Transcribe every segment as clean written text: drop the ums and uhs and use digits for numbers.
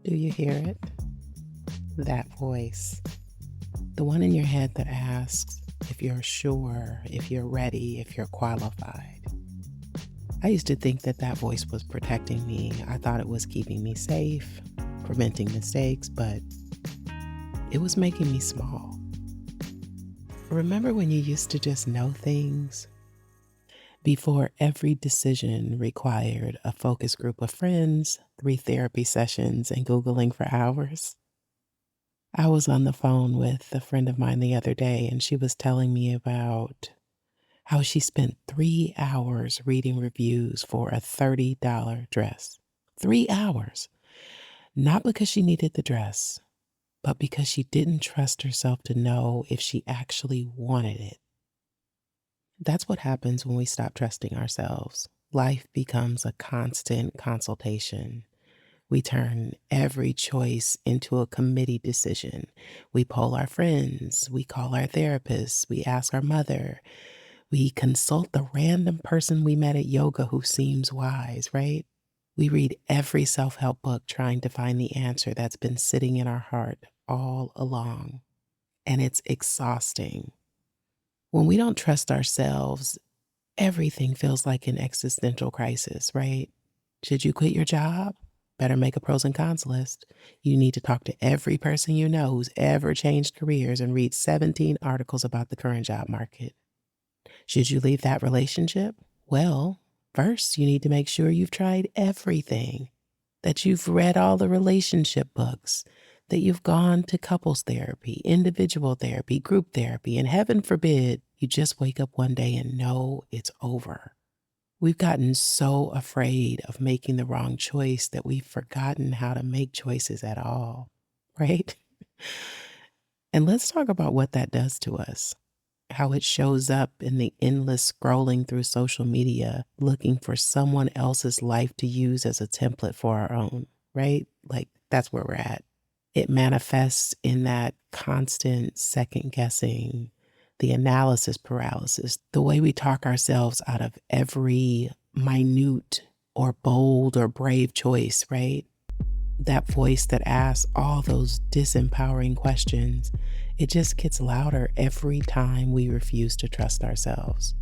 Do you hear it? That voice. The one in your head that asks if you're sure, if you're ready, if you're qualified. I used to think that that voice was protecting me. I thought it was keeping me safe, preventing mistakes, but it was making me small. Remember when you used to just know things? Before every decision required a focus group of friends, 3 therapy sessions, and Googling for hours? I was on the phone with a friend of mine the other day, and she was telling me about how she spent 3 hours reading reviews for a $30 dress. 3 hours. Not because she needed the dress, but because she didn't trust herself to know if she actually wanted it. That's what happens when we stop trusting ourselves. Life becomes a constant consultation. We turn every choice into a committee decision. We poll our friends, we call our therapists, we ask our mother, we consult the random person we met at yoga who seems wise, right? We read every self help book trying to find the answer that's been sitting in our heart all along. And it's exhausting. When we don't trust ourselves, everything feels like an existential crisis, right? Should you quit your job? Better make a pros and cons list. You need to talk to every person you know who's ever changed careers and read 17 articles about the current job market. Should you leave that relationship? Well, first, you need to make sure you've tried everything, that you've read all the relationship books, that you've gone to couples therapy, individual therapy, group therapy, and heaven forbid you just wake up one day and know it's over. We've gotten so afraid of making the wrong choice that we've forgotten how to make choices at all, right? And let's talk about what that does to us, how it shows up in the endless scrolling through social media, looking for someone else's life to use as a template for our own, right? Like that's where we're at. It manifests in that constant second guessing, the analysis paralysis, the way we talk ourselves out of every minute or bold or brave choice, right? That voice that asks all those disempowering questions, it just gets louder every time we refuse to trust ourselves.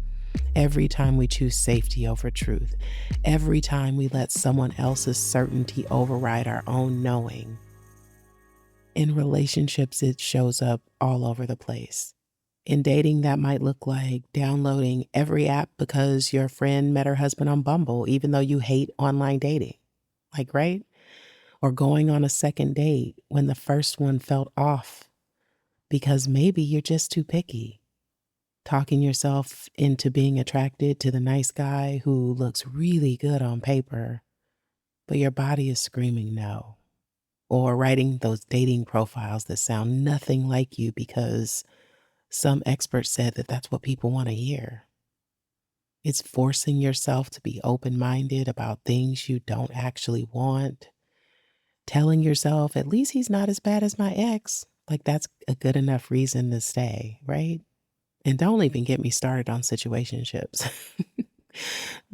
Every time we choose safety over truth. Every time we let someone else's certainty override our own knowing. In relationships, it shows up all over the place. In dating, that might look like downloading every app because your friend met her husband on Bumble, even though you hate online dating. Like, right? Or going on a second date when the first one felt off because maybe you're just too picky. Talking yourself into being attracted to the nice guy who looks really good on paper, but your body is screaming no. Or writing those dating profiles that sound nothing like you because some expert said that that's what people want to hear. It's forcing yourself to be open minded about things you don't actually want. Telling yourself, at least he's not as bad as my ex. Like that's a good enough reason to stay, right? And don't even get me started on situationships.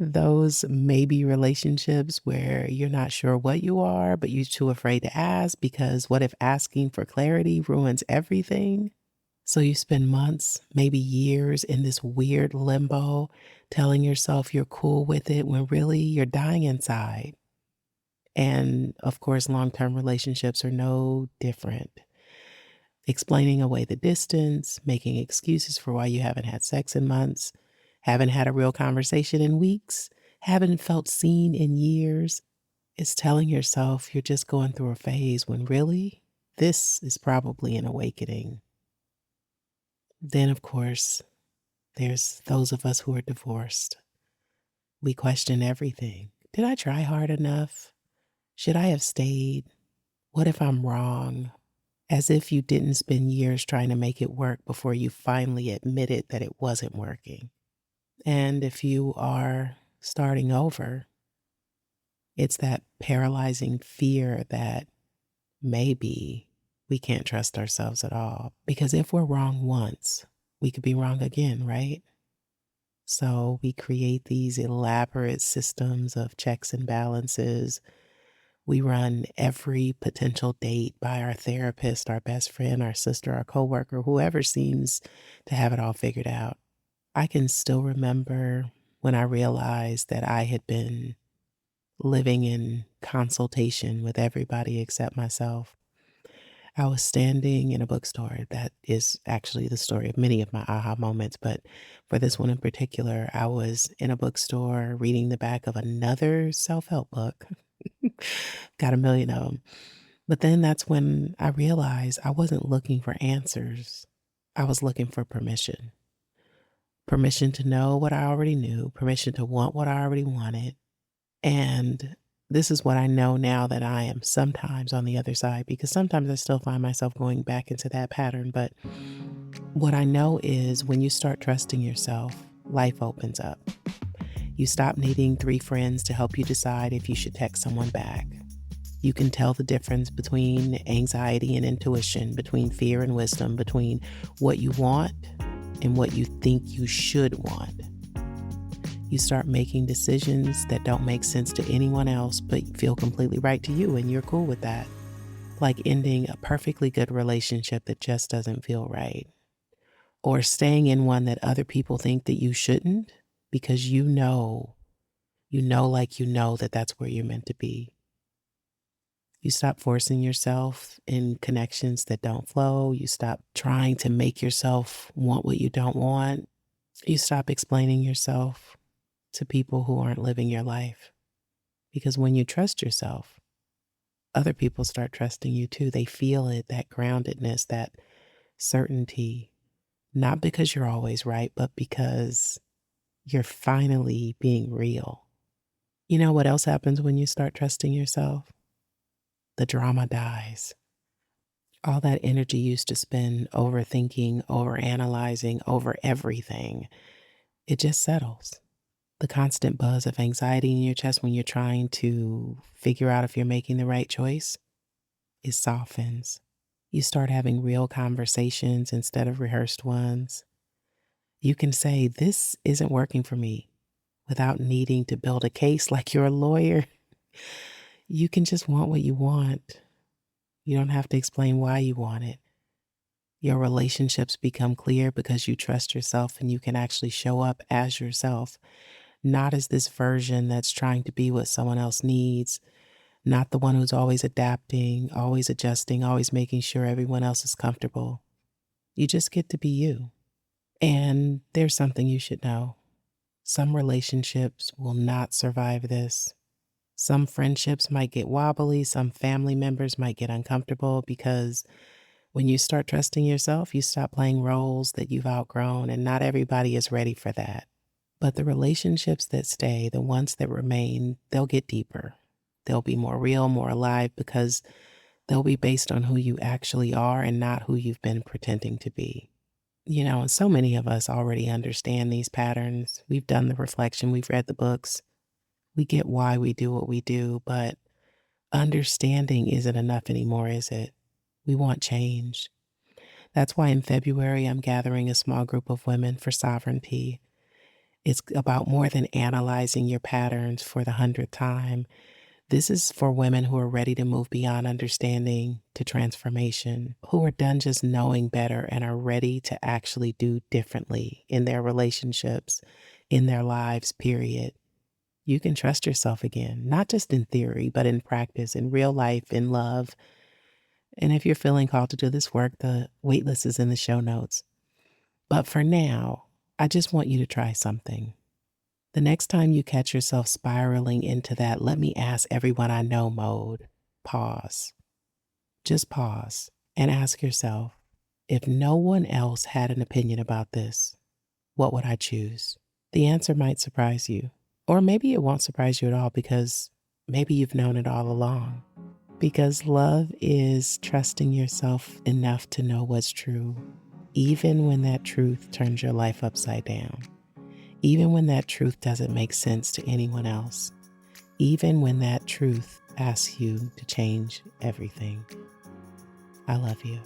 Those maybe relationships where you're not sure what you are, but you're too afraid to ask because what if asking for clarity ruins everything? So you spend months, maybe years in this weird limbo, telling yourself you're cool with it when really you're dying inside. And of course, long term relationships are no different. Explaining away the distance, making excuses for why you haven't had sex in months, haven't had a real conversation in weeks, haven't felt seen in years. It's telling yourself you're just going through a phase when really, this is probably an awakening. Then, of course, there's those of us who are divorced. We question everything. Did I try hard enough? Should I have stayed? What if I'm wrong? As if you didn't spend years trying to make it work before you finally admitted that it wasn't working. And if you are starting over, it's that paralyzing fear that maybe we can't trust ourselves at all. Because if we're wrong once, we could be wrong again, right? So we create these elaborate systems of checks and balances. We run every potential date by our therapist, our best friend, our sister, our coworker, whoever seems to have it all figured out. I can still remember when I realized that I had been living in consultation with everybody except myself. I was standing in a bookstore. That is actually the story of many of my aha moments, but for this one in particular, I was in a bookstore reading the back of another self help book. Got a million of them. But then that's when I realized I wasn't looking for answers. I was looking for permission. Permission to know what I already knew, permission to want what I already wanted. And this is what I know now that I am sometimes on the other side, because sometimes I still find myself going back into that pattern. But what I know is when you start trusting yourself, life opens up. You stop needing 3 friends to help you decide if you should text someone back. You can tell the difference between anxiety and intuition, between fear and wisdom, between what you want and what you think you should want. You start making decisions that don't make sense to anyone else, but feel completely right to you, and you're cool with that. Like ending a perfectly good relationship that just doesn't feel right, or staying in one that other people think that you shouldn't because you know that that's where you're meant to be. You stop forcing yourself in connections that don't flow. You stop trying to make yourself want what you don't want. You stop explaining yourself to people who aren't living your life. Because when you trust yourself, other people start trusting you too. They feel it, that groundedness, that certainty, not because you're always right, but because you're finally being real. You know what else happens when you start trusting yourself? The drama dies. All that energy you used to spend overthinking, overanalyzing, over everything, it just settles. The constant buzz of anxiety in your chest when you're trying to figure out if you're making the right choice, it softens. You start having real conversations instead of rehearsed ones. You can say, "This isn't working for me," without needing to build a case like you're a lawyer. You can just want what you want. You don't have to explain why you want it. Your relationships become clear because you trust yourself and you can actually show up as yourself, not as this version that's trying to be what someone else needs, not the one who's always adapting, always adjusting, always making sure everyone else is comfortable. You just get to be you. And there's something you should know. Some relationships will not survive this. Some friendships might get wobbly. Some family members might get uncomfortable because when you start trusting yourself, you stop playing roles that you've outgrown, and not everybody is ready for that. But the relationships that stay, the ones that remain, they'll get deeper. They'll be more real, more alive, because they'll be based on who you actually are and not who you've been pretending to be. You know, and so many of us already understand these patterns. We've done the reflection, we've read the books, we get why we do what we do, but understanding isn't enough anymore, is it? We want change. That's why in February, I'm gathering a small group of women for sovereignty. It's about more than analyzing your patterns for the 100th time. This is for women who are ready to move beyond understanding to transformation, who are done just knowing better and are ready to actually do differently in their relationships, in their lives, period. You can trust yourself again, not just in theory, but in practice, in real life, in love. And if you're feeling called to do this work, the waitlist is in the show notes. But for now, I just want you to try something. The next time you catch yourself spiraling into that "let me ask everyone I know" mode, pause. Just pause and ask yourself, if no one else had an opinion about this, what would I choose? The answer might surprise you. Or maybe it won't surprise you at all because maybe you've known it all along. Because love is trusting yourself enough to know what's true, even when that truth turns your life upside down. Even when that truth doesn't make sense to anyone else. Even when that truth asks you to change everything. I love you.